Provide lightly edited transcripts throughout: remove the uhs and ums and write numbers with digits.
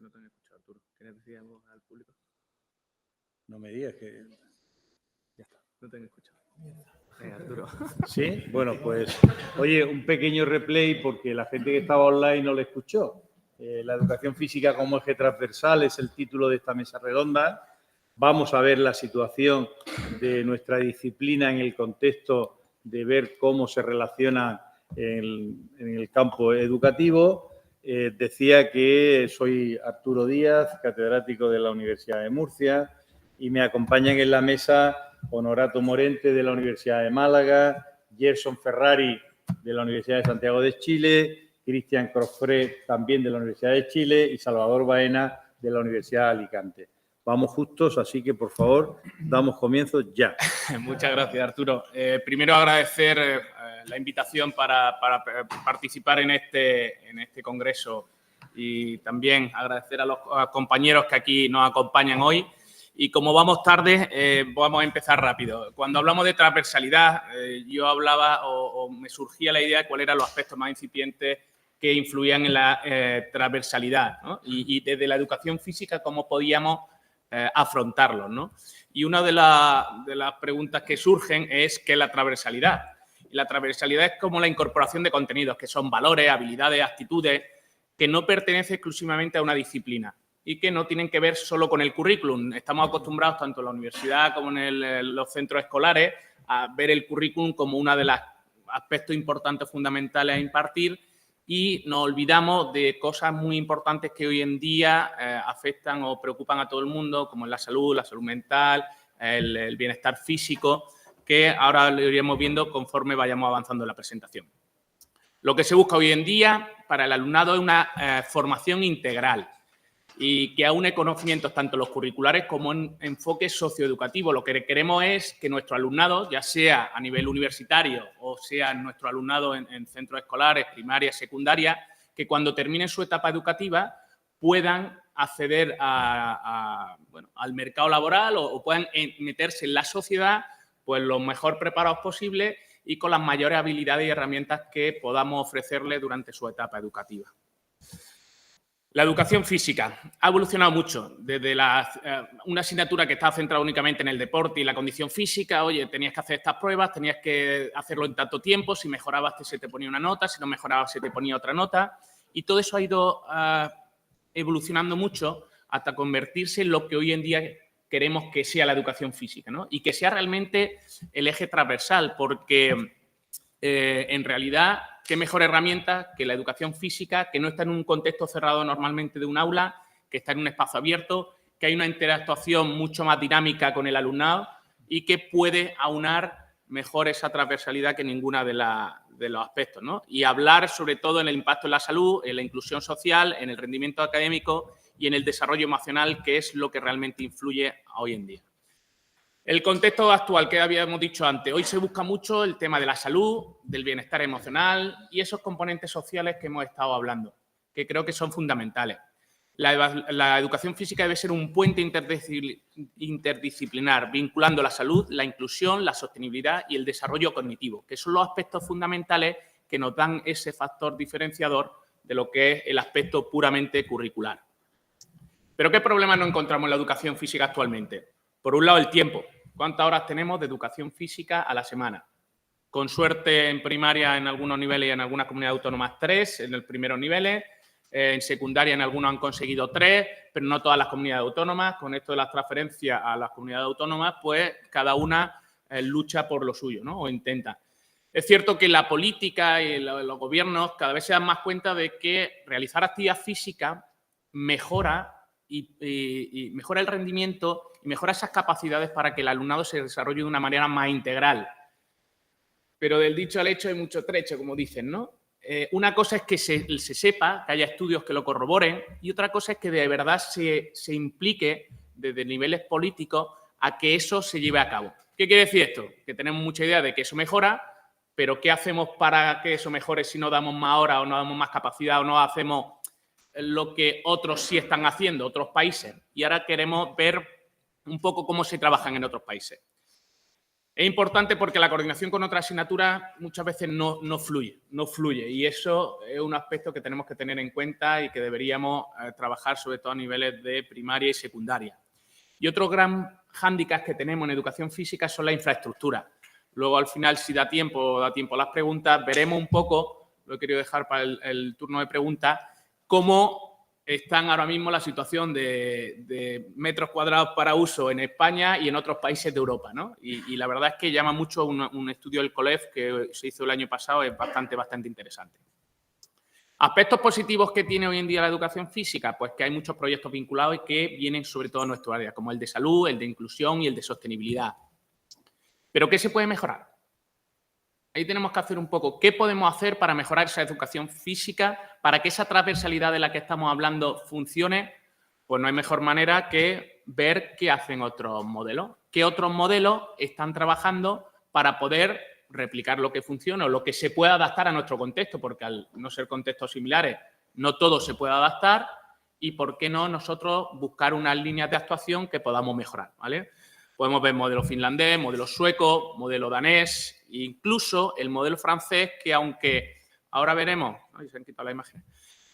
no te han escuchado, Arturo. ¿Quieres decir algo al público? No me digas que... Ya está, no te han escuchado. Arturo. Sí, bueno, pues, oye, un pequeño replay porque la gente que estaba online no lo escuchó. La educación física como eje transversal es el título de esta mesa redonda. Vamos a ver la situación de nuestra disciplina en el contexto de ver cómo se relaciona en el campo educativo. Decía que soy Arturo Díaz, catedrático de la Universidad de Murcia, y me acompañan en la mesa Honorato Morente de la Universidad de Málaga, Gerson Ferrari de la Universidad de Santiago de Chile, Cristian Crofré también de la Universidad de Chile y Salvador Baena de la Universidad de Alicante. Vamos justos, así que, por favor, damos comienzo ya. Muchas gracias, Arturo. Primero, agradecer la invitación para participar en este congreso y también agradecer a los compañeros que aquí nos acompañan hoy. Y como vamos tarde, vamos a empezar rápido. Cuando hablamos de transversalidad, yo hablaba o me surgía la idea de cuáles eran los aspectos más incipientes que influían en la transversalidad, ¿no? Y desde la educación física, cómo podíamos afrontarlos, ¿no? Y una de las preguntas que surgen es ¿qué es la transversalidad? Y la transversalidad es como la incorporación de contenidos, que son valores, habilidades, actitudes, que no pertenecen exclusivamente a una disciplina y que no tienen que ver solo con el currículum. Estamos acostumbrados, tanto en la universidad como en los centros escolares, a ver el currículum como uno de los aspectos importantes, fundamentales a impartir, y nos olvidamos de cosas muy importantes que hoy en día afectan o preocupan a todo el mundo, como la salud mental, el bienestar físico, que ahora lo iremos viendo conforme vayamos avanzando en la presentación. Lo que se busca hoy en día para el alumnado es una formación integral y que aúne conocimientos tanto los curriculares como en enfoque socioeducativo. Lo que queremos es que nuestro alumnado, ya sea a nivel universitario o sea nuestro alumnado en centros escolares, primaria, secundaria, que cuando terminen su etapa educativa puedan acceder al mercado laboral o puedan meterse en la sociedad pues lo mejor preparados posible y con las mayores habilidades y herramientas que podamos ofrecerles durante su etapa educativa. La educación física ha evolucionado mucho, desde una asignatura que estaba centrada únicamente en el deporte y la condición física. Oye, tenías que hacer estas pruebas, tenías que hacerlo en tanto tiempo, si mejorabas se te ponía una nota, si no mejorabas se te ponía otra nota, y todo eso ha ido evolucionando mucho hasta convertirse en lo que hoy en día queremos que sea la educación física, ¿no? Y que sea realmente el eje transversal, porque en realidad, qué mejor herramienta que la educación física, que no está en un contexto cerrado normalmente de un aula, que está en un espacio abierto, que hay una interactuación mucho más dinámica con el alumnado y que puede aunar mejor esa transversalidad que ninguna de los aspectos, ¿no? Y hablar sobre todo en el impacto en la salud, en la inclusión social, en el rendimiento académico y en el desarrollo emocional, que es lo que realmente influye hoy en día. El contexto actual que habíamos dicho antes, hoy se busca mucho el tema de la salud, del bienestar emocional y esos componentes sociales que hemos estado hablando, que creo que son fundamentales. La educación física debe ser un puente interdisciplinar, vinculando la salud, la inclusión, la sostenibilidad y el desarrollo cognitivo, que son los aspectos fundamentales que nos dan ese factor diferenciador de lo que es el aspecto puramente curricular. ¿Pero qué problemas nos encontramos en la educación física actualmente? Por un lado, el tiempo. ¿Cuántas horas tenemos de educación física a la semana? Con suerte en primaria en algunos niveles y en algunas comunidades autónomas 3, en los primeros niveles. En secundaria en algunos han conseguido 3, pero no todas las comunidades autónomas. Con esto de las transferencias a las comunidades autónomas, pues cada una lucha por lo suyo, ¿no? O intenta. Es cierto que la política y los gobiernos cada vez se dan más cuenta de que realizar actividad física mejora y mejora el rendimiento y mejora esas capacidades para que el alumnado se desarrolle de una manera más integral. Pero del dicho al hecho hay mucho trecho, como dicen, ¿no? Una cosa es que se sepa, que haya estudios que lo corroboren, y otra cosa es que de verdad se implique desde niveles políticos a que eso se lleve a cabo. ¿Qué quiere decir esto? Que tenemos mucha idea de que eso mejora, pero ¿qué hacemos para que eso mejore si no damos más horas o no damos más capacidad o no hacemos lo que otros sí están haciendo, otros países? Y ahora queremos ver un poco cómo se trabajan en otros países. Es importante porque la coordinación con otras asignaturas muchas veces no fluye y eso es un aspecto que tenemos que tener en cuenta y que deberíamos trabajar sobre todo a niveles de primaria y secundaria. Y otro gran hándicap que tenemos en educación física son las infraestructuras. Luego, al final, si da tiempo a las preguntas, veremos un poco, lo he querido dejar para el turno de preguntas, cómo están ahora mismo la situación de metros cuadrados para uso en España y en otros países de Europa, ¿no? Y la verdad es que llama mucho un estudio del COLEF que se hizo el año pasado, es bastante interesante. Aspectos positivos que tiene hoy en día la educación física, pues que hay muchos proyectos vinculados y que vienen sobre todo a nuestro área, como el de salud, el de inclusión y el de sostenibilidad. ¿Pero qué se puede mejorar? Ahí tenemos que hacer un poco, ¿qué podemos hacer para mejorar esa educación física, para que esa transversalidad de la que estamos hablando funcione? Pues no hay mejor manera que ver qué hacen otros modelos, qué otros modelos están trabajando para poder replicar lo que funciona o lo que se pueda adaptar a nuestro contexto, porque al no ser contextos similares, no todo se puede adaptar y, ¿por qué no nosotros buscar unas líneas de actuación que podamos mejorar, ¿vale? Podemos ver modelo finlandés, modelo sueco, modelo danés, incluso el modelo francés, que aunque ahora veremos, ay, se han quitado la imagen,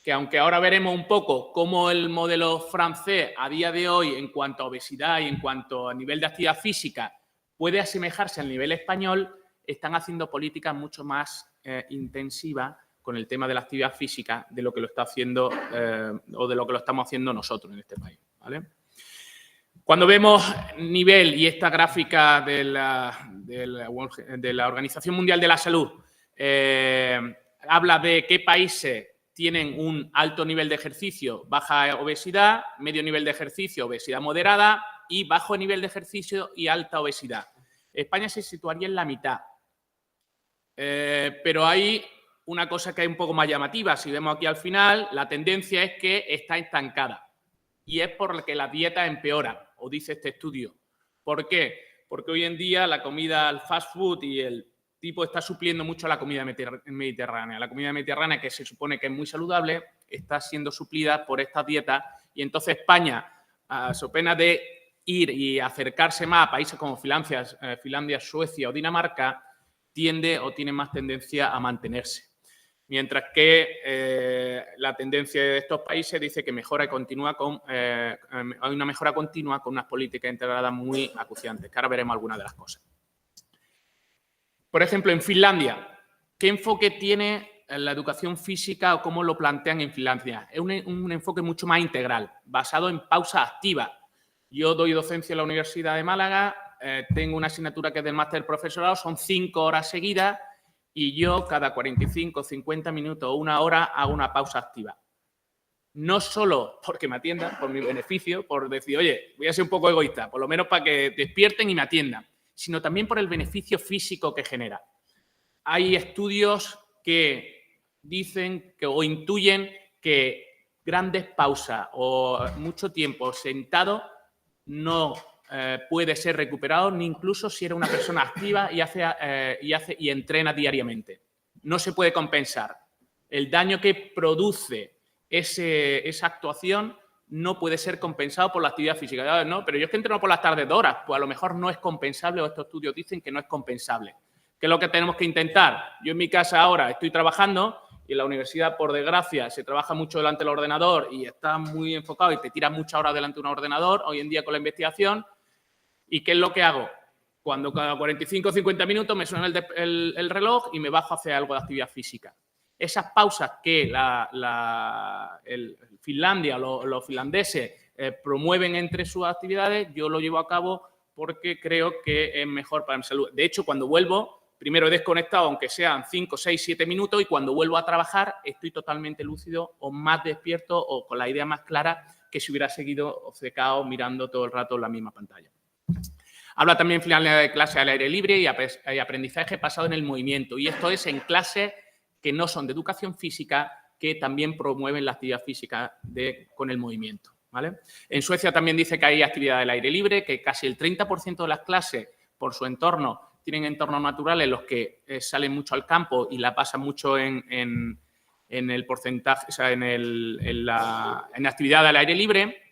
que aunque ahora veremos un poco cómo el modelo francés a día de hoy en cuanto a obesidad y en cuanto a nivel de actividad física puede asemejarse al nivel español, están haciendo políticas mucho más intensivas con el tema de la actividad física de lo que lo está haciendo o de lo que lo estamos haciendo nosotros en este país, ¿vale? Cuando vemos nivel y esta gráfica de la Organización Mundial de la Salud habla de qué países tienen un alto nivel de ejercicio, baja obesidad, medio nivel de ejercicio, obesidad moderada y bajo nivel de ejercicio y alta obesidad. España se situaría en la mitad. Pero hay una cosa que es un poco más llamativa. Si vemos aquí al final, la tendencia es que está estancada. Y es porque la dieta empeora, o dice este estudio. ¿Por qué? Porque hoy en día la comida, el fast food y el tipo está supliendo mucho a la comida mediterránea. La comida mediterránea, que se supone que es muy saludable, está siendo suplida por estas dietas y entonces España, a so pena de ir y acercarse más a países como Finlandia, Suecia o Dinamarca, tiende o tiene más tendencia a mantenerse. Mientras que la tendencia de estos países dice que mejora y continúa hay una mejora continua con unas políticas integradas muy acuciantes, que ahora veremos algunas de las cosas. Por ejemplo, en Finlandia, ¿qué enfoque tiene la educación física o cómo lo plantean en Finlandia? Es un enfoque mucho más integral, basado en pausa activa. Yo doy docencia en la Universidad de Málaga, tengo una asignatura que es del máster profesorado, son 5 horas seguidas, y yo cada 45, 50 minutos o una hora hago una pausa activa. No solo porque me atiendan, por mi beneficio, por decir, oye, voy a ser un poco egoísta, por lo menos para que despierten y me atiendan, sino también por el beneficio físico que genera. Hay estudios que dicen o intuyen que grandes pausas o mucho tiempo sentado no puede ser recuperado, ni incluso si era una persona activa y entrena diariamente. No se puede compensar. El daño que produce esa actuación no puede ser compensado por la actividad física. No, pero yo es que entreno por las tardes 2 horas, pues a lo mejor no es compensable o estos estudios dicen que no es compensable. ¿Qué es lo que tenemos que intentar? Yo en mi casa ahora estoy trabajando y en la universidad, por desgracia, se trabaja mucho delante del ordenador y está muy enfocado y te tiras muchas horas delante de un ordenador hoy en día con la investigación. ¿Y qué es lo que hago? Cuando cada 45 o 50 minutos me suena el reloj y me bajo a hacer algo de actividad física. Esas pausas que Finlandia, los finlandeses promueven entre sus actividades, yo lo llevo a cabo porque creo que es mejor para mi salud. De hecho, cuando vuelvo, primero he desconectado, aunque sean 5, 6, 7 minutos, y cuando vuelvo a trabajar estoy totalmente lúcido o más despierto o con la idea más clara que si hubiera seguido obcecado mirando todo el rato la misma pantalla. Habla también en Finlandia de clases al aire libre y aprendizaje basado en el movimiento. Y esto es en clases que no son de educación física, que también promueven la actividad física con el movimiento, ¿vale? En Suecia también dice que hay actividad al aire libre, que casi el 30% de las clases por su entorno tienen entornos naturales, los que salen mucho al campo y la pasan mucho en el porcentaje, o sea, en la actividad al aire libre.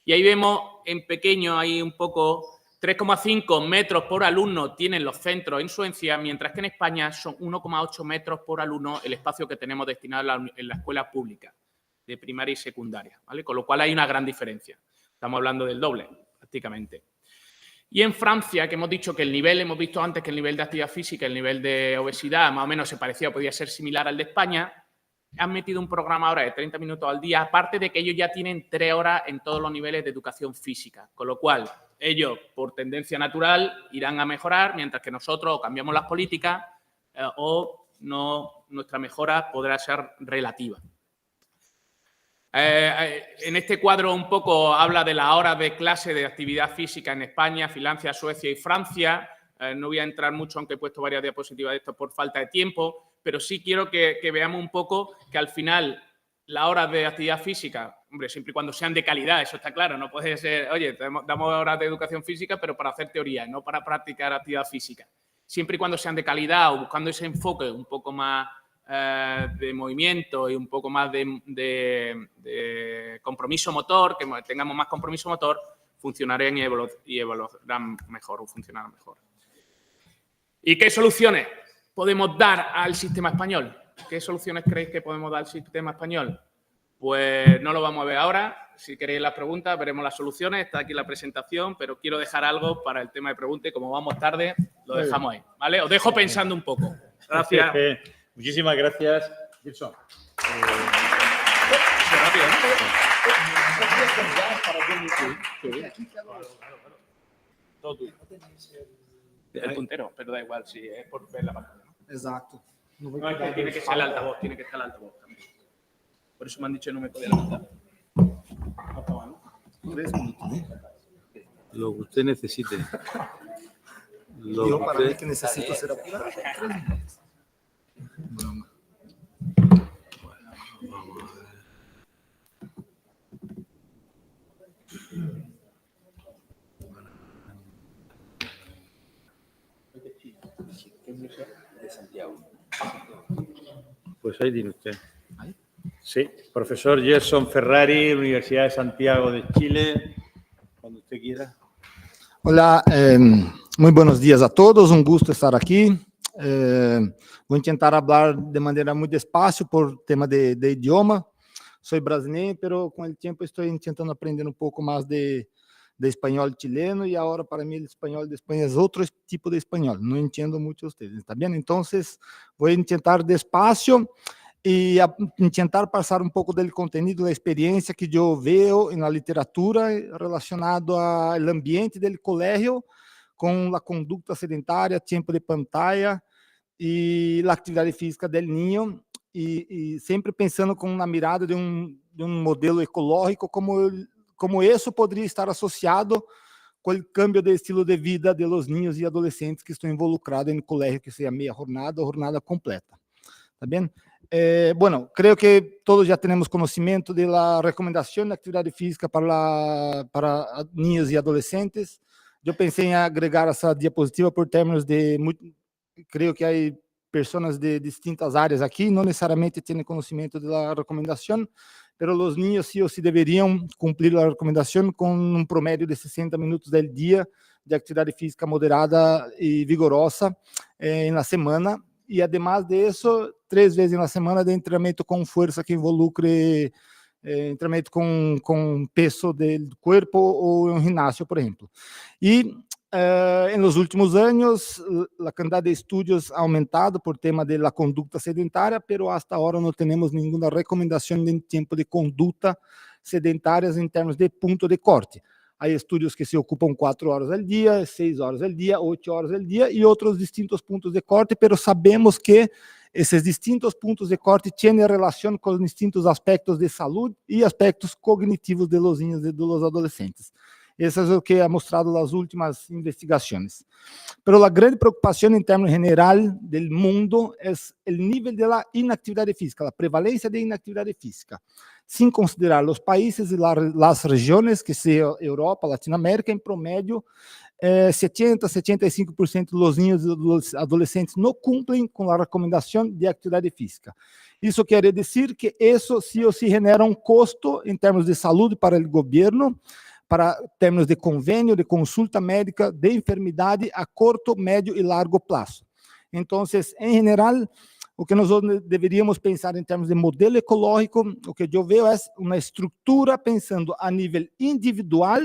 Y ahí vemos en pequeño ahí un poco 3,5 metros por alumno tienen los centros en Suecia, mientras que en España son 1,8 metros por alumno el espacio que tenemos destinado en la escuela pública de primaria y secundaria, ¿vale? Con lo cual hay una gran diferencia. Estamos hablando del doble, prácticamente. Y en Francia, que hemos dicho que el nivel, hemos visto antes que el nivel de actividad física, el nivel de obesidad, más o menos se parecía, podía ser similar al de España, han metido un programa ahora de 30 minutos al día, aparte de que ellos ya tienen 3 horas en todos los niveles de educación física, con lo cual ellos, por tendencia natural, irán a mejorar, mientras que nosotros cambiamos las políticas o no, nuestra mejora podrá ser relativa. En este cuadro un poco habla de las horas de clase de actividad física en España, Finlandia, Suecia y Francia. No voy a entrar mucho, aunque he puesto varias diapositivas de esto por falta de tiempo, pero sí quiero que veamos un poco que al final las horas de actividad física, hombre, siempre y cuando sean de calidad, eso está claro, no puede ser, oye, damos horas de educación física, pero para hacer teoría, no para practicar actividad física. Siempre y cuando sean de calidad o buscando ese enfoque un poco más de movimiento y un poco más de compromiso motor, que tengamos más compromiso motor, funcionarán y evolucionarán mejor o funcionarán mejor. ¿Y qué soluciones podemos dar al sistema español? ¿Qué soluciones creéis que podemos dar al sistema español? Pues no lo vamos a ver ahora. Si queréis las preguntas, veremos las soluciones. Está aquí la presentación, pero quiero dejar algo para el tema de preguntas y como vamos tarde, lo dejamos ahí, ¿vale? Os dejo pensando un poco. Gracias. Muchísimas gracias, Gilson. Rápido, ¿no? Todo tuyo. El puntero, pero da igual, si es por ver la pantalla, ¿no? Exacto. No, es que tiene que ser el altavoz, tiene que estar el altavoz también. Por eso me han dicho que no me podía levantar. No, 3 minutos. Lo que usted necesite. Yo para mí que necesito ser apurado. 3 minutos. Bueno, vamos a ver. De Santiago. Pues ahí tiene usted. Sí, profesor Gerson Ferrari, Universidad de Santiago de Chile, cuando usted quiera. Hola, muy buenos días a todos, un gusto estar aquí. Vou tentar falar de maneira muito despacio por tema de idioma. Sou brasileiro, pero com o tempo estou tentando aprender um pouco mais de espanhol chileno e agora para mim o espanhol de Espanha é outro tipo de espanhol. Não entendo muito vocês, está bem? Então, vou tentar despacio e tentar passar um pouco do conteúdo, da experiência que eu vejo na literatura relacionado ao ambiente do colégio com a conduta sedentária, tempo de pantalla e a atividade física do ninho, e sempre pensando com uma mirada de um modelo ecológico, como isso poderia estar associado com o câmbio de estilo de vida de los niños e adolescentes que estão involucrados no colégio, que seja meia jornada ou jornada completa. Tá bem? Bueno, creo que todos já temos conhecimento da recomendação de atividade física para niños e adolescentes. Eu pensei em agregar essa diapositiva por termos de... Creio que há pessoas de distintas áreas aqui, não necessariamente têm conhecimento da recomendação, mas os niños sí o sí deveriam cumprir a recomendação com um promédio de 60 minutos do dia de atividade física moderada e vigorosa na semana, e, además disso, 3 vezes na semana de treinamento com força que involucre treinamento com peso do corpo ou um ginásio, por exemplo. E nos últimos anos, a quantidade de estudos ha aumentado por tema da conduta sedentária, pero hasta agora não temos nenhuma recomendação de tempo de conduta sedentárias em termos de ponto de corte. Há estudos que se ocupam 4 horas ao dia, 6 horas ao dia, 8 horas ao dia e outros distintos pontos de corte, pero sabemos que esses distintos pontos de corte têm relação com os distintos aspectos de saúde e aspectos cognitivos de los niños e de los adolescentes. Isso é o que ha mostrado nas últimas investigações. Pero a grande preocupação em termos geral do mundo é o nível de inatividade física, a prevalência de inatividade física, sem considerar os países e as regiões, que são Europa, Latinoamérica, em promédio, 70-75% dos niños e dos adolescentes não cumprem com a recomendação de atividade física. Isso quer dizer que isso sí ou sí genera um custo em termos de saúde para o governo, para términos de convênio, de consulta médica, de enfermidade a curto, médio e largo prazo. Então, em geral, o que nós deveríamos pensar em termos de modelo ecológico, o que eu vejo é uma estrutura pensando a nível individual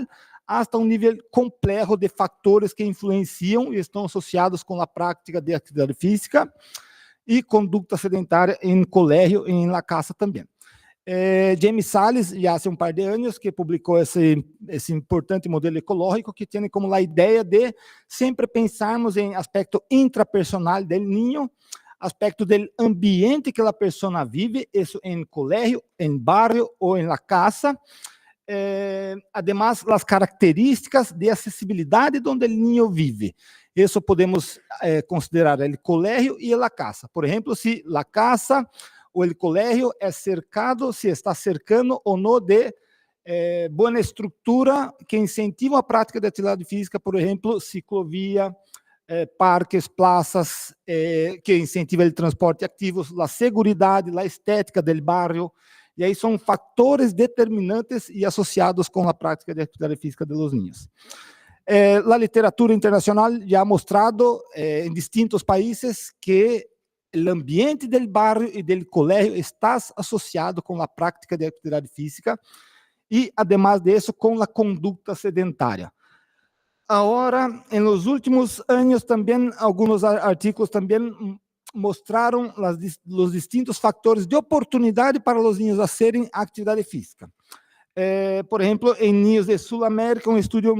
hasta um nível complexo de fatores que influenciam e estão associados com a prática de atividade física e conduta sedentária em colégio e em la casa também. James Salles, já há um par de anos, que publicou esse importante modelo ecológico que tem como a ideia de sempre pensarmos em aspecto intrapersonal do niño, aspecto do ambiente que a pessoa vive, isso em colégio, em barrio ou em la casa. Además, as características de acessibilidade onde o niño vive. Isso podemos considerar o colégio e a casa. Por exemplo, se a casa ou o colégio é cercado, se está cercando ou não de boa estrutura que incentiva a prática de atividade física, por exemplo, ciclovia, parques, praças, que incentiva o transporte ativo, a segurança, a estética do bairro, e aí são fatores determinantes e associados com a prática de atividade física de los niños. A literatura internacional já ha mostrado em distintos países que o ambiente do bairro e do colégio está associado com a prática de atividade física e, además disso, com a conduta sedentária. Agora, em los últimos anos, também, alguns artigos também mostraram os distintos fatores de oportunidade para os niños fazerem atividade física. Por exemplo, em niños de Sul-América, um estudo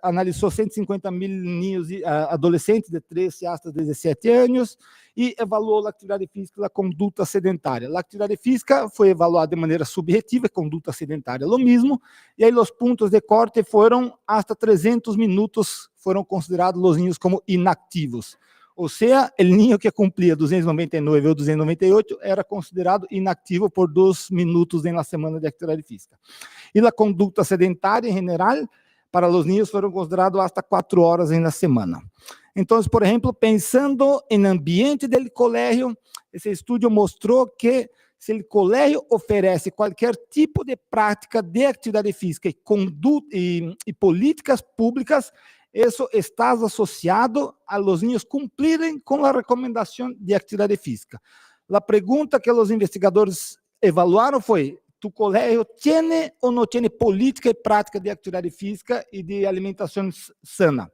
analisou 150 mil niños e adolescentes de 13 a 17 anos e avaliou a atividade física e a conduta sedentária. A atividade física foi avaliada de maneira subjetiva, a conduta sedentária o mesmo, e aí os pontos de corte foram hasta 300 minutos, foram considerados os niños como inativos. Ou seja, o niño que cumpria 299 ou 298 era considerado inativo por 2 minutos na semana de atividade física. E a conduta sedentária, em geral, para os niños foram considerados hasta 4 horas na semana. Então, por exemplo, pensando em ambiente do colégio, esse estudo mostrou que se o colégio oferece qualquer tipo de prática de atividade física e políticas públicas, isso está associado a los niños cumprirem com a recomendação de atividade física. A pergunta que os investigadores evaluaram foi: tu colégio tem ou não tem política e prática de atividade física e de alimentação sana?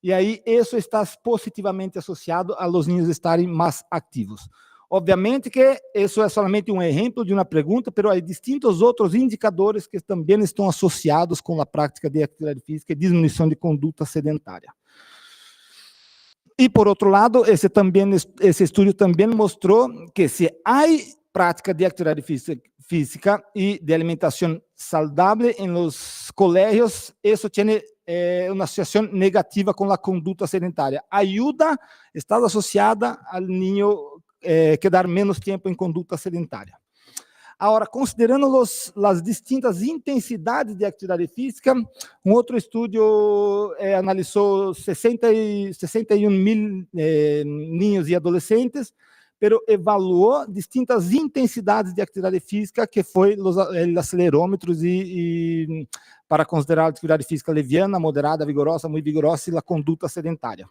E aí, isso está positivamente associado a los niños estarem mais ativos. Obviamente que isso é somente um exemplo de uma pergunta, mas há distintos outros indicadores que também estão associados com a prática de atividade física e diminuição de conduta sedentária. E, por outro lado, esse estudo também mostrou que se há prática de atividade física e de alimentação saudável em los colégios, isso tem uma associação negativa com a conduta sedentária. Ajuda está associada ao niño quedar menos tempo em conduta sedentária. Agora, considerando as distintas intensidades de atividade física, um outro estudo analisou 61 mil niños e adolescentes, pero evaluou distintas intensidades de atividade física, que foi os acelerômetros e para considerar a atividade física leviana, moderada, vigorosa, muito vigorosa e a conduta sedentária.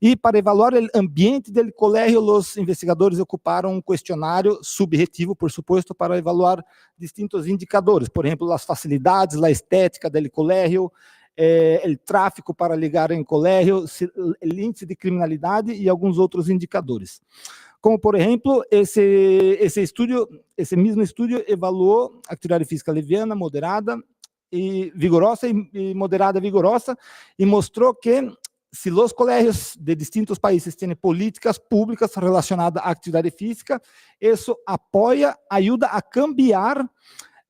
E para evaluar o ambiente do colégio, os investigadores ocuparam um questionário subjetivo, por suposto, para evaluar distintos indicadores, por exemplo, as facilidades, a estética do colégio, o tráfego para ligar em colégio, o índice de criminalidade e alguns outros indicadores. Como, por exemplo, esse mesmo estudo evaluou a atividade física leviana, moderada e vigorosa, e moderada e vigorosa, e mostrou que se os colégios de distintos países têm políticas públicas relacionadas à atividade física, isso ajuda a cambiar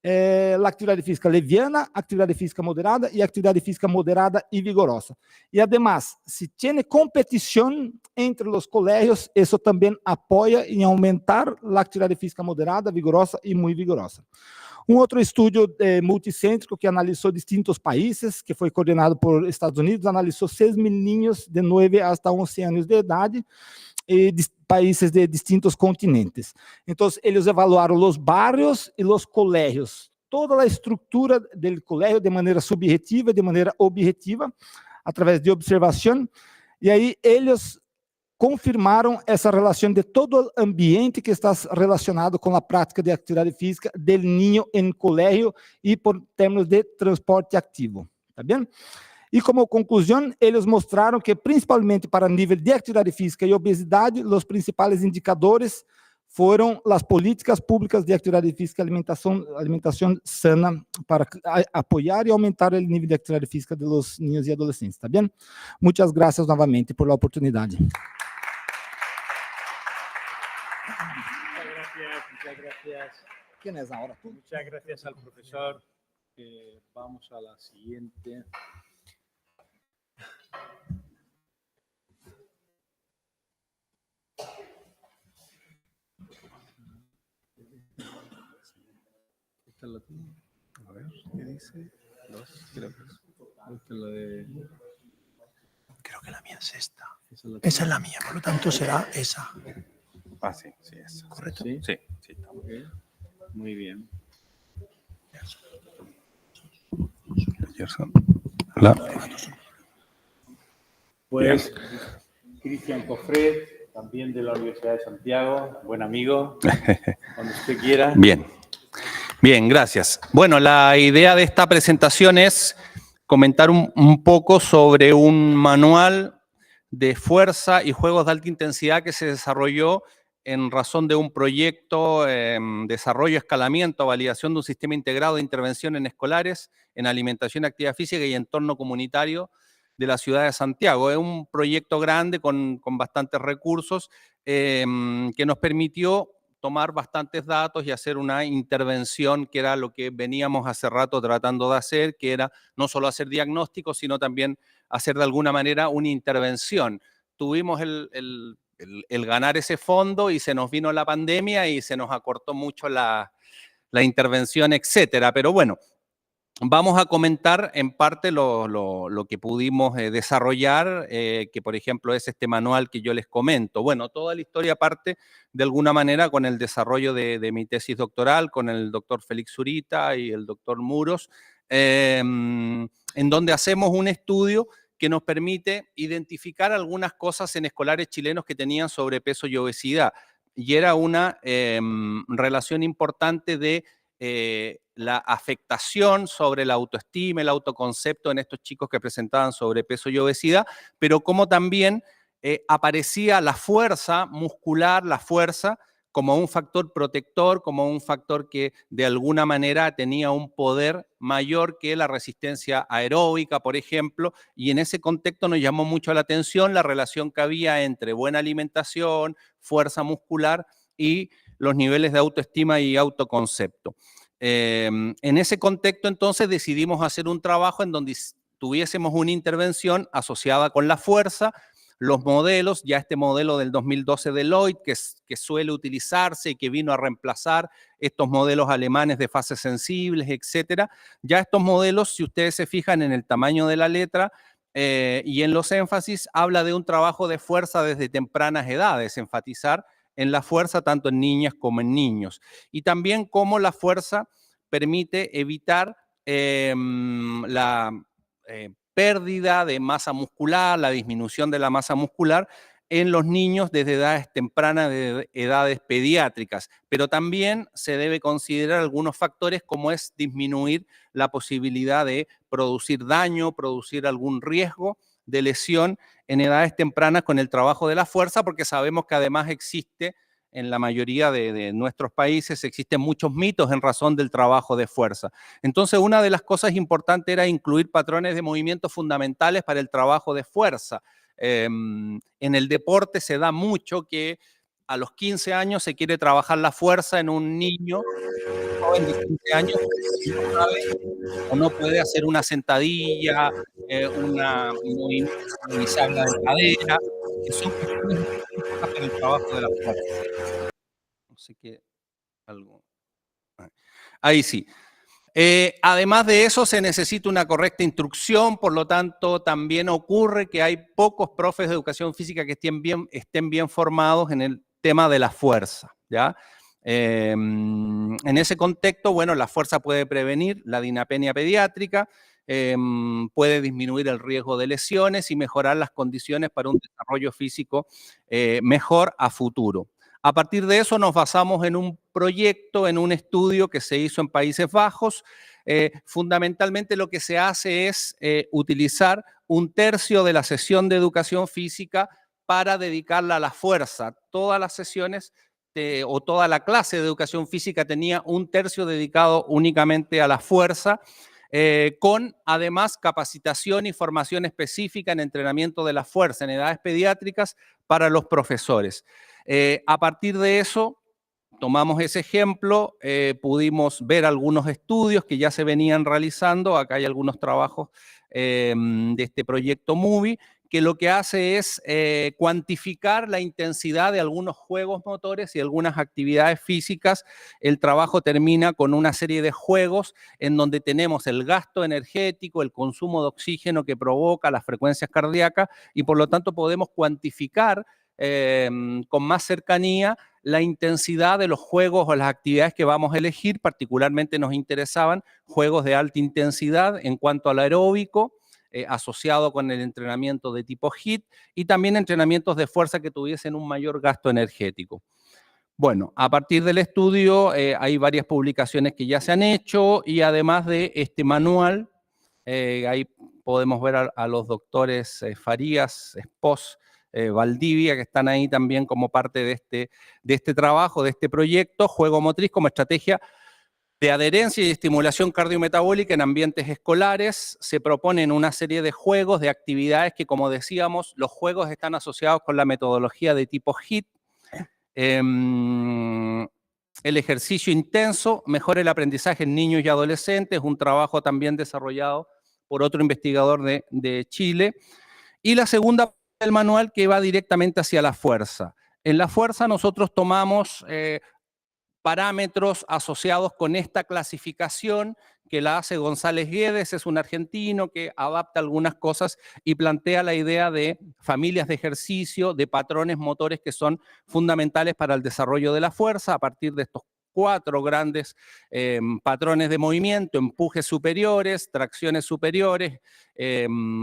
a atividade física leviana, atividade física moderada e atividade física moderada e vigorosa. E, además, se tem competição entre os colégios, isso também apoia em aumentar a atividade física moderada, vigorosa e muito vigorosa. Um outro estudo multicêntrico que analisou distintos países, que foi coordenado por Estados Unidos, analisou 6 mil niños de 9 hasta 11 anos de idade, e de países de distintos continentes. Então, eles evaluaram os barrios e os colégios, toda a estrutura do colégio de maneira subjetiva e de maneira objetiva, através de observação, e aí eles confirmaram essa relação de todo o ambiente que está relacionado com a prática de atividade física do niño em colégio e por termos de transporte ativo, tá bem? E como conclusão, eles mostraram que, principalmente para nível de atividade física e obesidade, os principais indicadores foram as políticas públicas de atividade física e alimentação sana para apoiar e aumentar o nível de atividade física dos niños e adolescentes, tá bem? Muitas graças novamente por a oportunidade. Muchas gracias. ¿Quién es ahora? ¿Tú? Muchas gracias al profesor. Vamos a la siguiente. Esta es la tuya. A ver, ¿qué dice? Dos, creo que es. Esta es la de... Creo que la mía es esta. Esa es la mía, por lo tanto será esa. Ah, sí, sí, eso. ¿Correcto? ¿Sí? Sí, sí, está muy Ok. Muy bien. bien. Gerson. Hola. Pues Cristian Cofré, también de la Universidad de Santiago, buen amigo, cuando usted quiera. Bien. Bien, gracias. Bueno, la idea de esta presentación es comentar un poco sobre un manual de fuerza y juegos de alta intensidad que se desarrolló en razón de un proyecto, desarrollo, escalamiento, validación de un sistema integrado de intervención en escolares, en alimentación, actividad física y entorno comunitario de la ciudad de Santiago. Es un proyecto grande con bastantes recursos que nos permitió tomar bastantes datos y hacer una intervención que era lo que veníamos hace rato tratando de hacer, que era no solo hacer diagnósticos, sino también hacer de alguna manera una intervención. Tuvimos el ganar ese fondo y se nos vino la pandemia y se nos acortó mucho la intervención, etcétera. Pero bueno, vamos a comentar en parte lo que pudimos desarrollar, que por ejemplo es este manual que yo les comento. Bueno, toda la historia parte de alguna manera con el desarrollo de mi tesis doctoral, con el doctor Félix Zurita y el doctor Muros, en donde hacemos un estudio que nos permite identificar algunas cosas en escolares chilenos que tenían sobrepeso y obesidad. Y era una relación importante de la afectación sobre la autoestima, el autoconcepto en estos chicos que presentaban sobrepeso y obesidad, pero como también aparecía la fuerza muscular, la fuerza como un factor protector, como un factor que de alguna manera tenía un poder mayor que la resistencia aeróbica, por ejemplo, y en ese contexto nos llamó mucho la atención la relación que había entre buena alimentación, fuerza muscular y los niveles de autoestima y autoconcepto. En ese contexto, entonces, decidimos hacer un trabajo en donde tuviésemos una intervención asociada con la fuerza, los modelos, ya este modelo del 2012 de Lloyd, que suele utilizarse y que vino a reemplazar estos modelos alemanes de fases sensibles, etcétera. Ya estos modelos, si ustedes se fijan en el tamaño de la letra y en los énfasis, habla de un trabajo de fuerza desde tempranas edades, enfatizar en la fuerza tanto en niñas como en niños. Y también cómo la fuerza permite evitar la pérdida de masa muscular, la disminución de la masa muscular en los niños desde edades tempranas, de edades pediátricas. Pero también se debe considerar algunos factores como es disminuir la posibilidad de producir daño, producir algún riesgo de lesión en edades tempranas con el trabajo de la fuerza, porque sabemos que además existe en la mayoría de nuestros países, existen muchos mitos en razón del trabajo de fuerza. Entonces, una de las cosas importantes era incluir patrones de movimiento fundamentales para el trabajo de fuerza. En el deporte se da mucho que a los 15 años se quiere trabajar la fuerza en un niño, un joven de 15 años, que no sabe o no puede hacer una sentadilla, una movilizarla de cadera, que son cuestiones específicas para el trabajo de la fuerza. No sé qué, algo. Ahí sí. Además de eso, se necesita una correcta instrucción, por lo tanto, también ocurre que hay pocos profes de educación física que estén bien formados en el tema de la fuerza, ¿ya? En ese contexto, bueno, la fuerza puede prevenir la dinapenia pediátrica, puede disminuir el riesgo de lesiones y mejorar las condiciones para un desarrollo físico mejor a futuro. A partir de eso nos basamos en un proyecto, en un estudio que se hizo en Países Bajos. Fundamentalmente lo que se hace es utilizar 1/3 de la sesión de educación física para dedicarla a la fuerza. Todas las sesiones o toda la clase de educación física tenía 1/3 dedicado únicamente a la fuerza, con además capacitación y formación específica en entrenamiento de la fuerza en edades pediátricas para los profesores. A partir de eso, tomamos ese ejemplo, pudimos ver algunos estudios que ya se venían realizando, acá hay algunos trabajos de este proyecto MOVIE, que lo que hace es cuantificar la intensidad de algunos juegos motores y algunas actividades físicas. El trabajo termina con una serie de juegos en donde tenemos el gasto energético, el consumo de oxígeno que provoca las frecuencias cardíacas y por lo tanto podemos cuantificar con más cercanía la intensidad de los juegos o las actividades que vamos a elegir. Particularmente nos interesaban juegos de alta intensidad en cuanto al aeróbico, asociado con el entrenamiento de tipo HIIT y también entrenamientos de fuerza que tuviesen un mayor gasto energético. Bueno, a partir del estudio hay varias publicaciones que ya se han hecho y además de este manual, ahí podemos ver a los doctores Farías, Espós, Valdivia, que están ahí también como parte de este trabajo, de este proyecto, Juego Motriz como estrategia de adherencia y estimulación cardiometabólica en ambientes escolares. Se proponen una serie de juegos, de actividades que, como decíamos, los juegos están asociados con la metodología de tipo HIIT. El ejercicio intenso mejora el aprendizaje en niños y adolescentes, un trabajo también desarrollado por otro investigador de Chile. Y la segunda parte del manual que va directamente hacia la fuerza. En la fuerza nosotros tomamos parámetros asociados con esta clasificación que la hace González Guedes, es un argentino que adapta algunas cosas y plantea la idea de familias de ejercicio, de patrones motores que son fundamentales para el desarrollo de la fuerza a partir de estos 4 grandes patrones de movimiento: empujes superiores, tracciones superiores,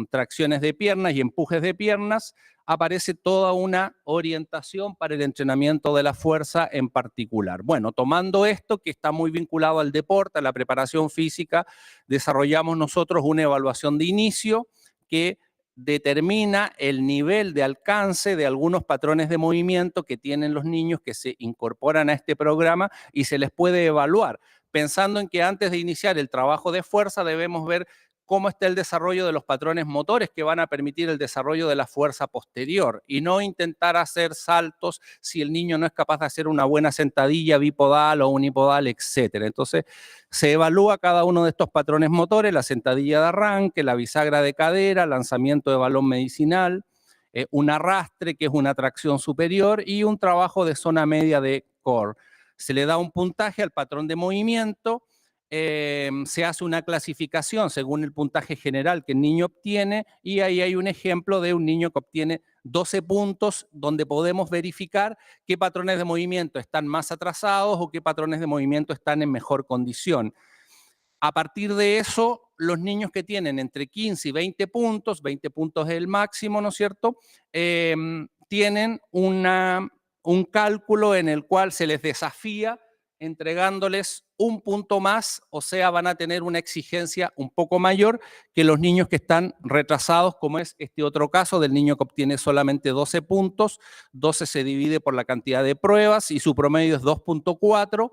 tracciones de piernas y empujes de piernas. Aparece toda una orientación para el entrenamiento de la fuerza en particular. Bueno, tomando esto que está muy vinculado al deporte, a la preparación física, desarrollamos nosotros una evaluación de inicio que determina el nivel de alcance de algunos patrones de movimiento que tienen los niños que se incorporan a este programa y se les puede evaluar, pensando en que antes de iniciar el trabajo de fuerza debemos ver cómo está el desarrollo de los patrones motores que van a permitir el desarrollo de la fuerza posterior y no intentar hacer saltos si el niño no es capaz de hacer una buena sentadilla bipodal o unipodal, etc. Entonces, se evalúa cada uno de estos patrones motores: la sentadilla de arranque, la bisagra de cadera, lanzamiento de balón medicinal, un arrastre, que es una tracción superior, y un trabajo de zona media de core. Se le da un puntaje al patrón de movimiento. Se hace una clasificación según el puntaje general que el niño obtiene y ahí hay un ejemplo de un niño que obtiene 12 puntos donde podemos verificar qué patrones de movimiento están más atrasados o qué patrones de movimiento están en mejor condición. A partir de eso, los niños que tienen entre 15 y 20 puntos es el máximo, ¿no es cierto?, tienen un cálculo en el cual se les desafía entregándoles un punto más, o sea, van a tener una exigencia un poco mayor que los niños que están retrasados, como es este otro caso del niño que obtiene solamente 12 puntos, 12 se divide por la cantidad de pruebas y su promedio es 2.4,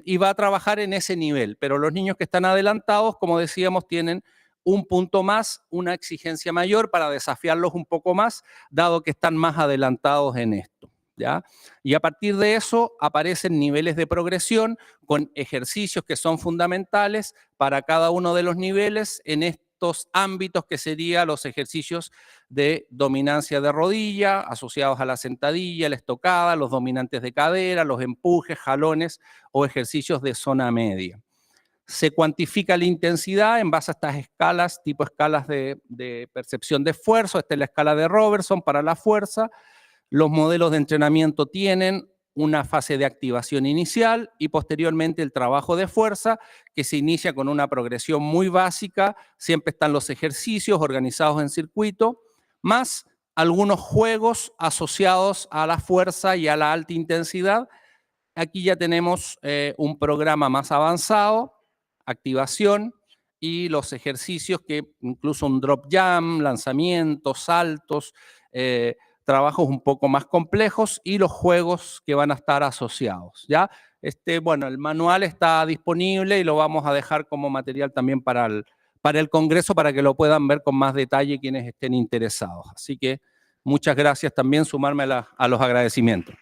y va a trabajar en ese nivel, pero los niños que están adelantados, como decíamos, tienen un punto más, una exigencia mayor para desafiarlos un poco más, dado que están más adelantados en esto. ¿Ya? Y a partir de eso aparecen niveles de progresión con ejercicios que son fundamentales para cada uno de los niveles en estos ámbitos que serían los ejercicios de dominancia de rodilla asociados a la sentadilla, la estocada, los dominantes de cadera, los empujes, jalones o ejercicios de zona media. Se cuantifica la intensidad en base a estas escalas, tipo escalas de percepción de esfuerzo. Esta es la escala de Robertson para la fuerza. Los modelos de entrenamiento tienen una fase de activación inicial y posteriormente el trabajo de fuerza, que se inicia con una progresión muy básica. Siempre están los ejercicios organizados en circuito, más algunos juegos asociados a la fuerza y a la alta intensidad. Aquí ya tenemos un programa más avanzado, activación, y los ejercicios que incluso un drop jump, lanzamientos, saltos, trabajos un poco más complejos y los juegos que van a estar asociados, ¿ya? Bueno, el manual está disponible y lo vamos a dejar como material también para el Congreso para que lo puedan ver con más detalle quienes estén interesados. Así que muchas gracias también, sumarme a los agradecimientos.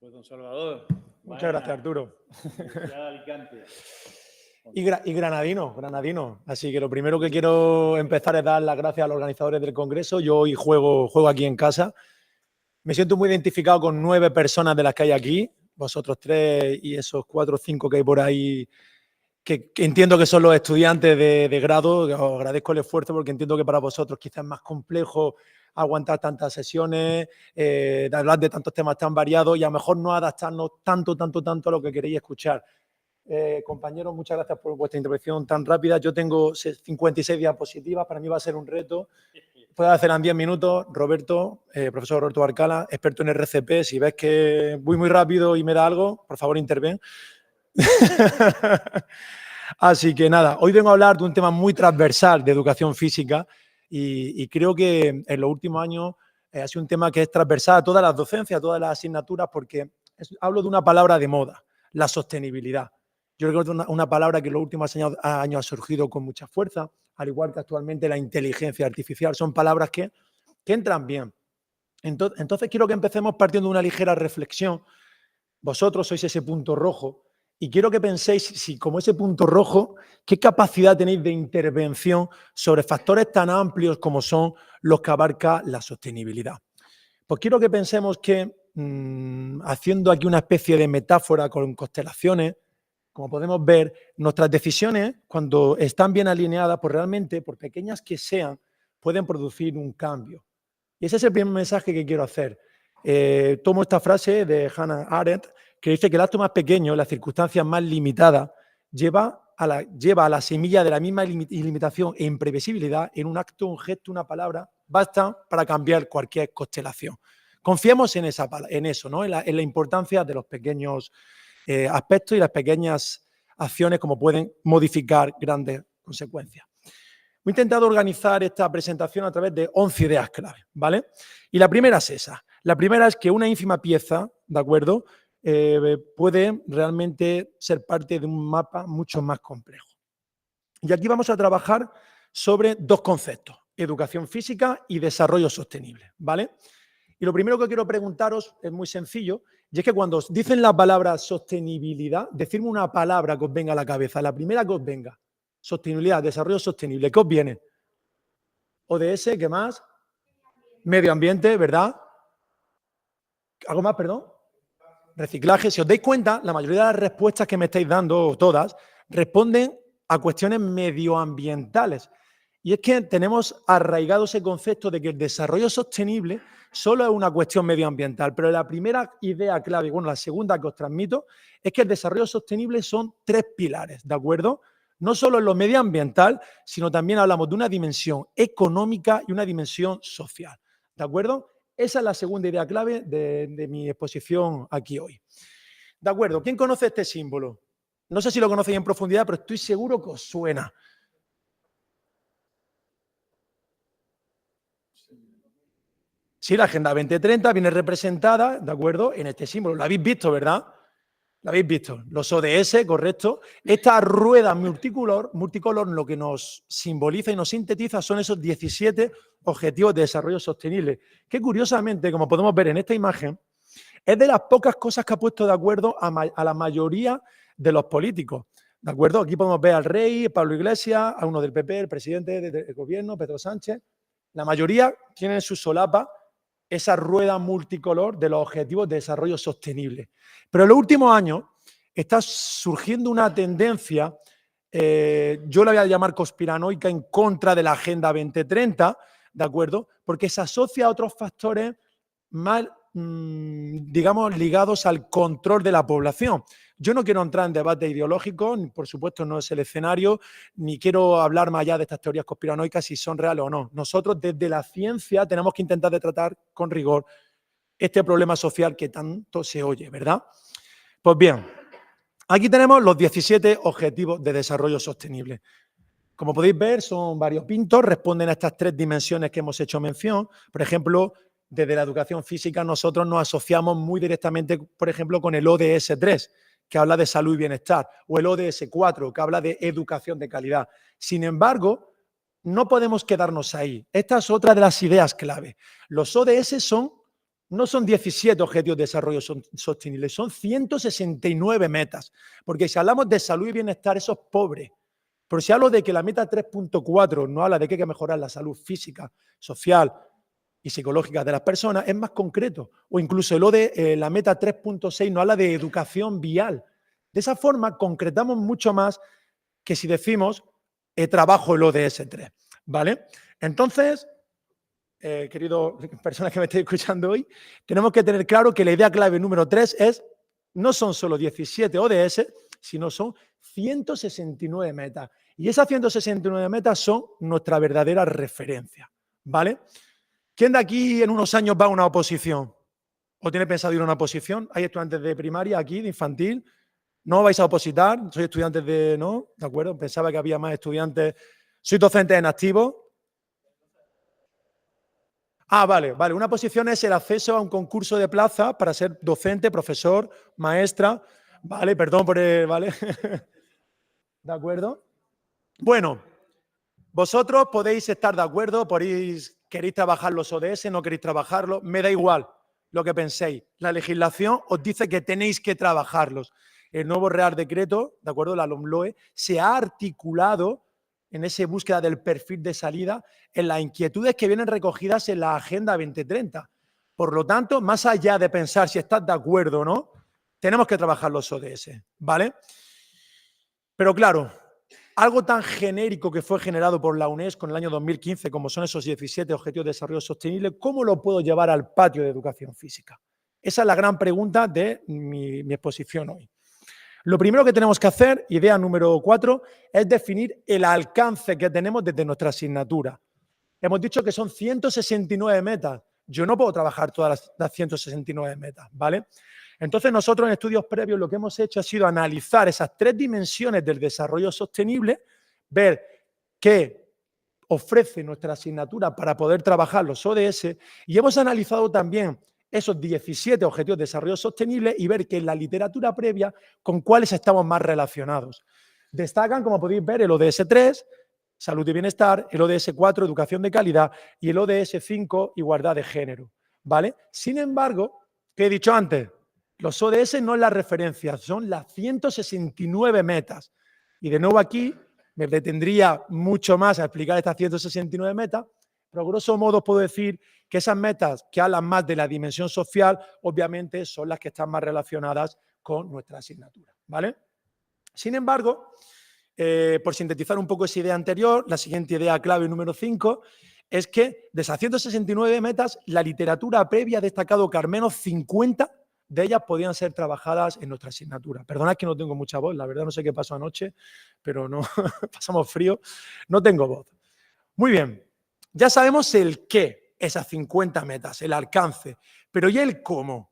Pues, don Salvador. Muchas gracias, Arturo. Ya Alicante. Y granadino. Así que lo primero que quiero empezar es dar las gracias a los organizadores del Congreso. Yo hoy juego aquí en casa. Me siento muy identificado con 9 personas de las que hay aquí. Vosotros 3 y esos 4 o 5 que hay por ahí, que entiendo que son los estudiantes de grado. Os agradezco el esfuerzo porque entiendo que para vosotros quizás es más complejo aguantar tantas sesiones, de hablar de tantos temas tan variados y a lo mejor no adaptarnos tanto a lo que queréis escuchar. Compañeros, muchas gracias por vuestra intervención tan rápida. Yo tengo 56 diapositivas, para mí va a ser un reto. Puedo hacer en 10 minutos. Roberto, profesor Roberto Barcala, experto en RCP. Si ves que voy muy rápido y me da algo, por favor, interven. Así que nada, hoy vengo a hablar de un tema muy transversal de educación física y creo que en los últimos años ha sido un tema que es transversal a todas las docencias, a todas las asignaturas, porque hablo de una palabra de moda, la sostenibilidad. Yo creo que es una palabra que en los últimos años ha surgido con mucha fuerza, al igual que actualmente la inteligencia artificial. Son palabras que entran bien. Entonces quiero que empecemos partiendo de una ligera reflexión. Vosotros sois ese punto rojo y quiero que penséis si como ese punto rojo, qué capacidad tenéis de intervención sobre factores tan amplios como son los que abarca la sostenibilidad. Pues quiero que pensemos que, haciendo aquí una especie de metáfora con constelaciones, como podemos ver, nuestras decisiones, cuando están bien alineadas, pues realmente, por pequeñas que sean, pueden producir un cambio. Y ese es el primer mensaje que quiero hacer. Tomo esta frase de Hannah Arendt, que dice que el acto más pequeño, las circunstancias más limitadas, lleva a la semilla de la misma ilimitación e imprevisibilidad en un acto, un gesto, una palabra, basta para cambiar cualquier constelación. Confiemos en eso, ¿no? en la importancia de los pequeños aspectos y las pequeñas acciones como pueden modificar grandes consecuencias. He intentado organizar esta presentación a través de 11 ideas clave, ¿vale? Y la primera es esa. La primera es que una ínfima pieza, ¿de acuerdo?, puede realmente ser parte de un mapa mucho más complejo. Y aquí vamos a trabajar sobre 2 conceptos, educación física y desarrollo sostenible, ¿vale? Y lo primero que quiero preguntaros es muy sencillo, y es que cuando os dicen la palabra sostenibilidad, decidme una palabra que os venga a la cabeza, la primera que os venga. Sostenibilidad, desarrollo sostenible, ¿qué os viene? ODS, ¿qué más? Medio ambiente, ¿verdad? ¿Algo más, perdón? Reciclaje. Si os dais cuenta, la mayoría de las respuestas que me estáis dando, o todas, responden a cuestiones medioambientales. Y es que tenemos arraigado ese concepto de que el desarrollo sostenible solo es una cuestión medioambiental. Pero la primera idea clave, bueno, la segunda que os transmito, es que el desarrollo sostenible son 3 pilares, ¿de acuerdo? No solo en lo medioambiental, sino también hablamos de una dimensión económica y una dimensión social, ¿de acuerdo? Esa es la segunda idea clave de mi exposición aquí hoy. ¿De acuerdo? ¿Quién conoce este símbolo? No sé si lo conocéis en profundidad, pero estoy seguro que os suena. Sí, la Agenda 2030 viene representada, ¿de acuerdo?, en este símbolo. Lo habéis visto, ¿verdad? Lo habéis visto. Los ODS, correcto. Esta rueda multicolor lo que nos simboliza y nos sintetiza son esos 17 objetivos de desarrollo sostenible, que curiosamente, como podemos ver en esta imagen, es de las pocas cosas que ha puesto de acuerdo a la mayoría de los políticos. ¿De acuerdo? Aquí podemos ver al rey, Pablo Iglesias, a uno del PP, el presidente del gobierno, Pedro Sánchez. La mayoría tienen en su solapa esa rueda multicolor de los objetivos de desarrollo sostenible. Pero en los últimos años está surgiendo una tendencia, yo la voy a llamar conspiranoica, en contra de la Agenda 2030, ¿de acuerdo? Porque se asocia a otros factores más, digamos, ligados al control de la población. Yo no quiero entrar en debate ideológico, por supuesto no es el escenario, ni quiero hablar más allá de estas teorías conspiranoicas si son reales o no. Nosotros desde la ciencia tenemos que intentar de tratar con rigor este problema social que tanto se oye, ¿verdad? Pues bien, aquí tenemos los 17 Objetivos de Desarrollo Sostenible. Como podéis ver, son variopintos, responden a estas 3 dimensiones que hemos hecho mención. Por ejemplo, desde la educación física nosotros nos asociamos muy directamente, por ejemplo, con el ODS 3, que habla de salud y bienestar, o el ODS 4, que habla de educación de calidad. Sin embargo, no podemos quedarnos ahí. Esta es otra de las ideas clave. Los ODS no son 17 Objetivos de Desarrollo Sostenible, son 169 metas. Porque si hablamos de salud y bienestar, eso es pobre. Pero si hablo de que la meta 3.4 no habla de que hay que mejorar la salud física, social y psicológica de las personas, es más concreto. O incluso la meta 3.6 no habla de educación vial. De esa forma concretamos mucho más que si decimos trabajo el ODS 3. ¿Vale? Entonces, queridas personas que me estéis escuchando hoy, tenemos que tener claro que la idea clave número 3 no son solo 17 ODS, sino son 169 metas. Y esas 169 metas son nuestra verdadera referencia. ¿Vale? ¿Quién de aquí en unos años va a una oposición? ¿O tiene pensado ir a una oposición? ¿Hay estudiantes de primaria aquí, de infantil? ¿No vais a opositar? ¿Soy estudiantes de...? ¿No? ¿De acuerdo? Pensaba que había más estudiantes. ¿Soy docente en activo? Ah, vale. Una oposición es el acceso a un concurso de plaza para ser docente, profesor, maestra. Vale, perdón por el... ¿Vale? ¿De acuerdo? Bueno, vosotros podéis estar de acuerdo, queréis trabajar los ODS, no queréis trabajarlos, me da igual lo que penséis. La legislación os dice que tenéis que trabajarlos. El nuevo Real Decreto, ¿de acuerdo? La LOMLOE, se ha articulado en esa búsqueda del perfil de salida en las inquietudes que vienen recogidas en la Agenda 2030. Por lo tanto, más allá de pensar si estás de acuerdo o no, tenemos que trabajar los ODS, ¿vale? Pero claro, algo tan genérico que fue generado por la UNESCO en el año 2015, como son esos 17 Objetivos de Desarrollo Sostenible, ¿cómo lo puedo llevar al patio de educación física? Esa es la gran pregunta de mi exposición hoy. Lo primero que tenemos que hacer, idea número 4, es definir el alcance que tenemos desde nuestra asignatura. Hemos dicho que son 169 metas. Yo no puedo trabajar todas las 169 metas, ¿vale? Entonces nosotros en estudios previos lo que hemos hecho ha sido analizar esas 3 dimensiones del desarrollo sostenible, ver qué ofrece nuestra asignatura para poder trabajar los ODS y hemos analizado también esos 17 Objetivos de Desarrollo Sostenible y ver que en la literatura previa con cuáles estamos más relacionados. Destacan, como podéis ver, el ODS 3, salud y bienestar, el ODS 4, educación de calidad y el ODS 5, igualdad de género, ¿vale? Sin embargo, ¿qué he dicho antes? Los ODS no es la referencia, son las 169 metas. Y de nuevo aquí me detendría mucho más a explicar estas 169 metas, pero grosso modo puedo decir que esas metas que hablan más de la dimensión social, obviamente son las que están más relacionadas con nuestra asignatura, ¿vale? Sin embargo, por sintetizar un poco esa idea anterior, la siguiente idea clave número 5 es que de esas 169 metas, la literatura previa ha destacado que al menos 50 de ellas podían ser trabajadas en nuestra asignatura. Perdonad que no tengo mucha voz, la verdad no sé qué pasó anoche, pero no pasamos frío, no tengo voz. Muy bien, ya sabemos el qué, esas 50 metas, el alcance, pero ¿y el cómo?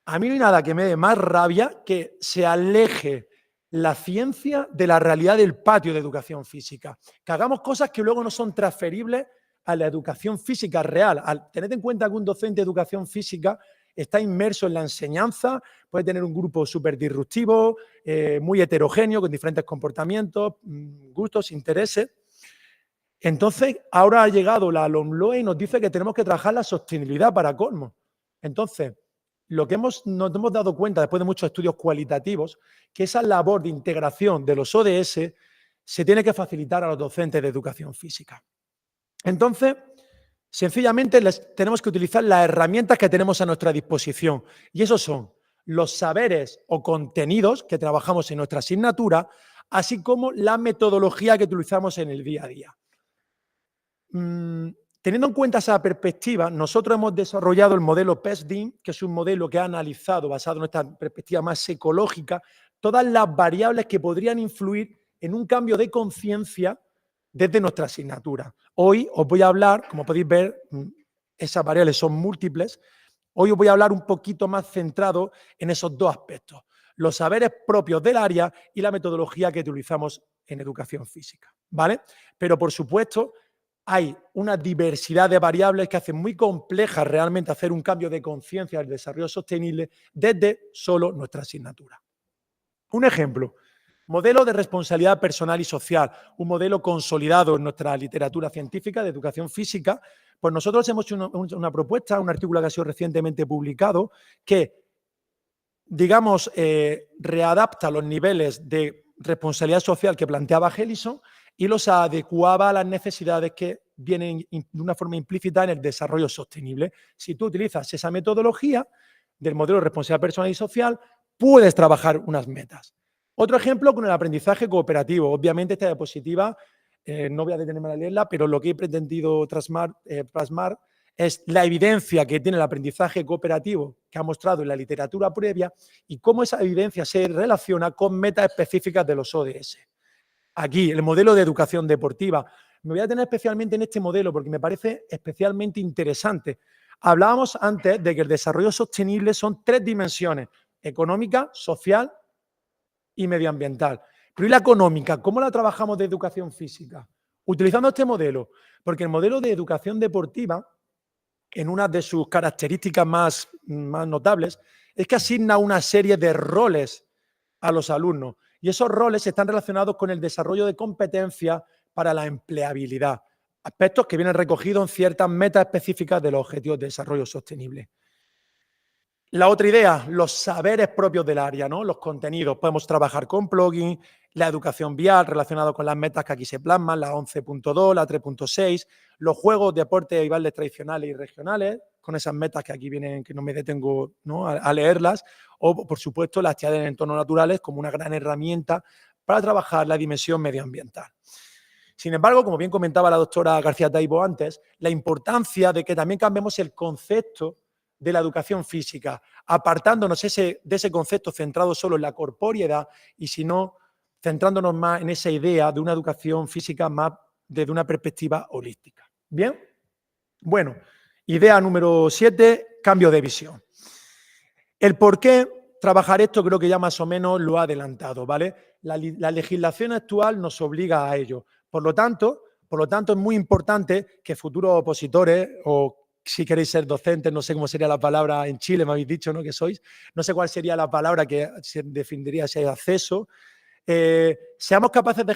A mí no hay nada que me dé más rabia que se aleje la ciencia de la realidad del patio de educación física, que hagamos cosas que luego no son transferibles a la educación física real. Tened en cuenta que un docente de educación física está inmerso en la enseñanza, puede tener un grupo súper disruptivo, muy heterogéneo, con diferentes comportamientos, gustos, intereses. Entonces, ahora ha llegado la LOMLOE y nos dice que tenemos que trabajar la sostenibilidad para colmo. Entonces, lo que nos hemos dado cuenta después de muchos estudios cualitativos, que esa labor de integración de los ODS se tiene que facilitar a los docentes de educación física. Entonces, sencillamente tenemos que utilizar las herramientas que tenemos a nuestra disposición, y esos son los saberes o contenidos que trabajamos en nuestra asignatura, así como la metodología que utilizamos en el día a día. Teniendo en cuenta esa perspectiva, nosotros hemos desarrollado el modelo PESDIN, que es un modelo que ha analizado, basado en esta perspectiva más psicológica, todas las variables que podrían influir en un cambio de conciencia desde nuestra asignatura. Hoy os voy a hablar, como podéis ver, esas variables son múltiples. Hoy os voy a hablar un poquito más centrado en esos dos aspectos, los saberes propios del área y la metodología que utilizamos en educación física, ¿vale? Pero, por supuesto, hay una diversidad de variables que hacen muy compleja realmente hacer un cambio de conciencia del desarrollo sostenible desde solo nuestra asignatura. Un ejemplo, modelo de responsabilidad personal y social, un modelo consolidado en nuestra literatura científica de educación física. Pues nosotros hemos hecho una propuesta, un artículo que ha sido recientemente publicado, que, digamos, readapta los niveles de responsabilidad social que planteaba Helison y los adecuaba a las necesidades que vienen de una forma implícita en el desarrollo sostenible. Si tú utilizas esa metodología del modelo de responsabilidad personal y social, puedes trabajar unas metas. Otro ejemplo con el aprendizaje cooperativo. Obviamente esta diapositiva, no voy a detenerme a leerla, pero lo que he pretendido plasmar es la evidencia que tiene el aprendizaje cooperativo que ha mostrado en la literatura previa y cómo esa evidencia se relaciona con metas específicas de los ODS. Aquí, el modelo de educación deportiva. Me voy a detener especialmente en este modelo porque me parece especialmente interesante. Hablábamos antes de que el desarrollo sostenible son 3 dimensiones: económica, social y medioambiental. Pero ¿y la económica? ¿Cómo la trabajamos de educación física? Utilizando este modelo, porque el modelo de educación deportiva, en una de sus características más notables, es que asigna una serie de roles a los alumnos. Y esos roles están relacionados con el desarrollo de competencias para la empleabilidad, aspectos que vienen recogidos en ciertas metas específicas de los objetivos de desarrollo sostenible. La otra idea, los saberes propios del área, ¿no? Los contenidos. Podemos trabajar con plugins, la educación vial relacionada con las metas que aquí se plasman, la 11.2, la 3.6, los juegos, deportes y bailes tradicionales y regionales, con esas metas que aquí vienen, que no me detengo, ¿no?, a leerlas, o, por supuesto, las actividades en entornos naturales como una gran herramienta para trabajar la dimensión medioambiental. Sin embargo, como bien comentaba la doctora García Taibo antes, la importancia de que también cambiemos el concepto de la educación física, apartándonos de ese concepto centrado solo en la corporeidad y, si no, centrándonos más en esa idea de una educación física más desde una perspectiva holística. ¿Bien? Bueno, idea número 7, cambio de visión. El por qué trabajar esto creo que ya más o menos lo ha adelantado, ¿vale? La legislación actual nos obliga a ello. Por lo tanto, es muy importante que futuros opositores o, si queréis ser docentes, no sé cómo sería la palabra en Chile, me habéis dicho, ¿no?, que sois, no sé cuál sería la palabra que se definiría si hay acceso, seamos capaces de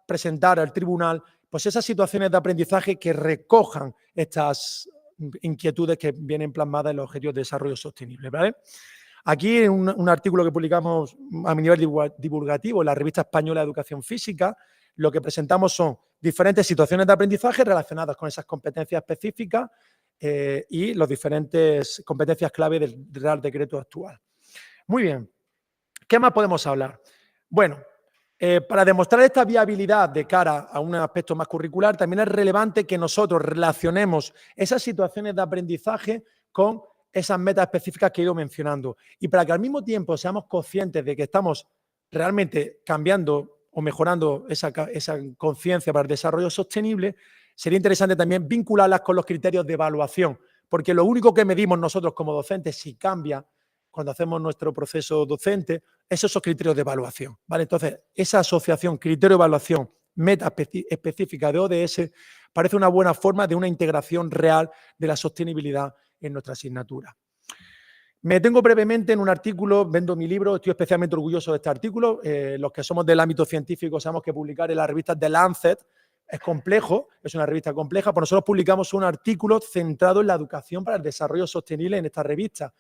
presentar al tribunal pues esas situaciones de aprendizaje que recojan estas inquietudes que vienen plasmadas en los objetivos de desarrollo sostenible, ¿vale? Aquí en un artículo que publicamos a nivel divulgativo en la revista española de Educación Física, lo que presentamos son diferentes situaciones de aprendizaje relacionadas con esas competencias específicas y las diferentes competencias clave del Real Decreto actual. Muy bien. ¿Qué más podemos hablar? Bueno, para demostrar esta viabilidad de cara a un aspecto más curricular, también es relevante que nosotros relacionemos esas situaciones de aprendizaje con esas metas específicas que he ido mencionando. Y para que al mismo tiempo seamos conscientes de que estamos realmente cambiando o mejorando esa conciencia para el desarrollo sostenible, sería interesante también vincularlas con los criterios de evaluación, porque lo único que medimos nosotros como docentes, si cambia cuando hacemos nuestro proceso docente, es esos criterios de evaluación, ¿vale? Entonces, esa asociación criterio-evaluación, meta específica de ODS, parece una buena forma de una integración real de la sostenibilidad en nuestra asignatura. Me detengo brevemente en un artículo, vendo mi libro, estoy especialmente orgulloso de este artículo. Los que somos del ámbito científico sabemos que publicar en las revistas de Lancet es complejo, es una revista compleja, pues nosotros publicamos un artículo centrado en la educación para el desarrollo sostenible en esta revista.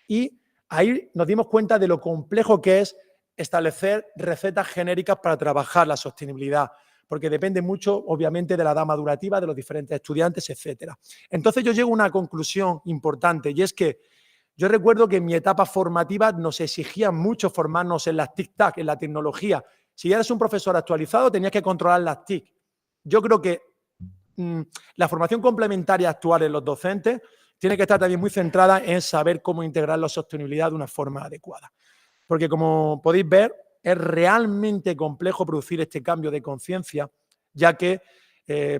Y ahí nos dimos cuenta de lo complejo que es establecer recetas genéricas para trabajar la sostenibilidad, porque depende mucho, obviamente, de la edad madurativa de los diferentes estudiantes, etcétera. Entonces yo llego a una conclusión importante, y es que yo recuerdo que en mi etapa formativa nos exigían mucho formarnos en las TIC-TAC, en la tecnología. Si eres un profesor actualizado, tenías que controlar las TIC. Yo creo que la formación complementaria actual en los docentes tiene que estar también muy centrada en saber cómo integrar la sostenibilidad de una forma adecuada. Porque, como podéis ver, es realmente complejo producir este cambio de conciencia, ya que,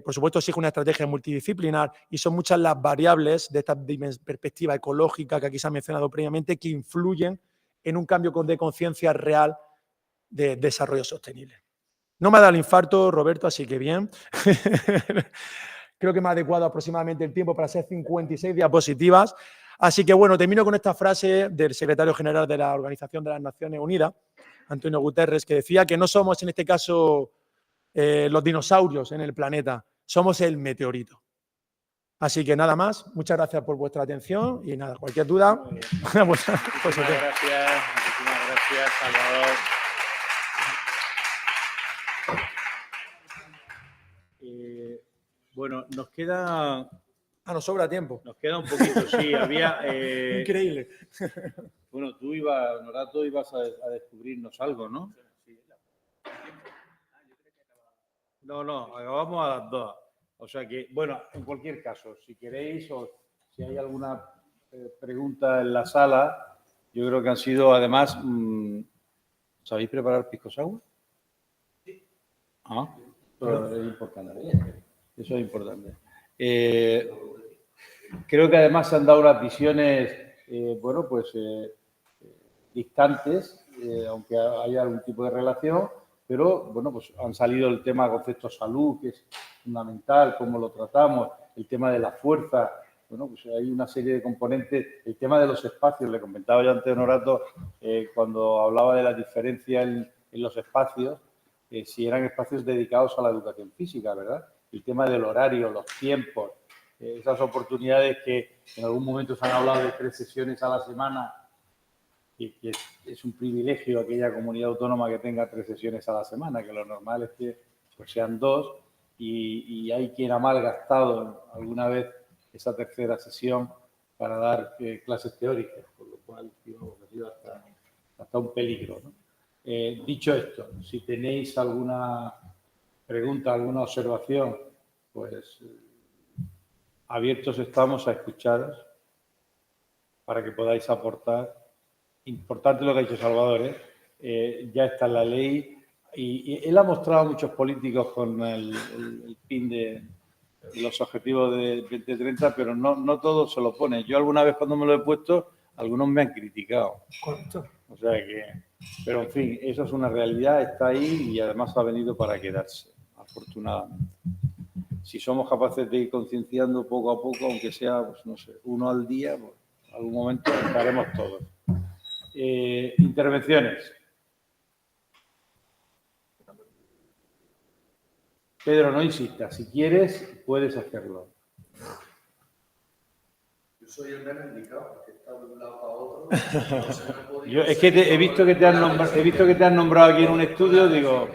por supuesto, exige una estrategia multidisciplinar y son muchas las variables de esta perspectiva ecológica que aquí se ha mencionado previamente que influyen en un cambio de conciencia real de desarrollo sostenible. No me ha dado el infarto, Roberto, así que bien. Creo que me ha adecuado aproximadamente el tiempo para hacer 56 diapositivas. Así que, bueno, termino con esta frase del secretario general de la Organización de las Naciones Unidas, Antonio Guterres, que decía que no somos, en este caso, los dinosaurios en el planeta, somos el meteorito. Así que nada más, muchas gracias por vuestra atención y nada, cualquier duda. Muchísimas gracias, Salvador. Bueno, nos queda... nos sobra tiempo. Nos queda un poquito, sí. Había... Increíble. Bueno, tú ibas, Norato, ibas a descubrirnos algo, ¿no? No, vamos a las 2. O sea que, bueno, en cualquier caso, si queréis o si hay alguna pregunta en la sala, yo creo que han sido, además, ¿sabéis preparar pisco sour? Sí. Ah, pero es importante. Eso es importante. Creo que además se han dado unas visiones, distantes, aunque haya algún tipo de relación, pero, bueno, pues han salido el tema de concepto salud, que es fundamental, cómo lo tratamos, el tema de la fuerza, bueno, pues hay una serie de componentes, el tema de los espacios, le comentaba yo antes a Norato, cuando hablaba de la diferencia en los espacios, si eran espacios dedicados a la educación física, ¿verdad? El tema del horario, los tiempos, esas oportunidades que en algún momento se han hablado de 3 sesiones a la semana, y que es un privilegio aquella comunidad autónoma que tenga 3 sesiones a la semana, que lo normal es que pues, sean 2, y hay quien ha malgastado alguna vez esa tercera sesión para dar clases teóricas, con lo cual digo, ha sido hasta un peligro, ¿no? Dicho esto, si tenéis alguna pregunta, alguna observación, pues abiertos estamos a escucharos para que podáis aportar. Importante lo que ha dicho Salvador, ya está en la ley y él ha mostrado a muchos políticos con el pin de los objetivos de 2030, pero no todos se lo ponen. Yo alguna vez cuando me lo he puesto, algunos me han criticado. Correcto. O sea que, pero en fin, eso es una realidad, está ahí y además ha venido para quedarse, afortunadamente. Si somos capaces de ir concienciando poco a poco, aunque sea, pues no sé, 1 al día, pues en algún momento estaremos todos. Intervenciones. Pedro, no insistas. Si quieres, puedes hacerlo. Yo soy el menos indicado, porque he estado de un lado para otro. Yo, es que he visto que te han nombrado aquí en un estudio, digo...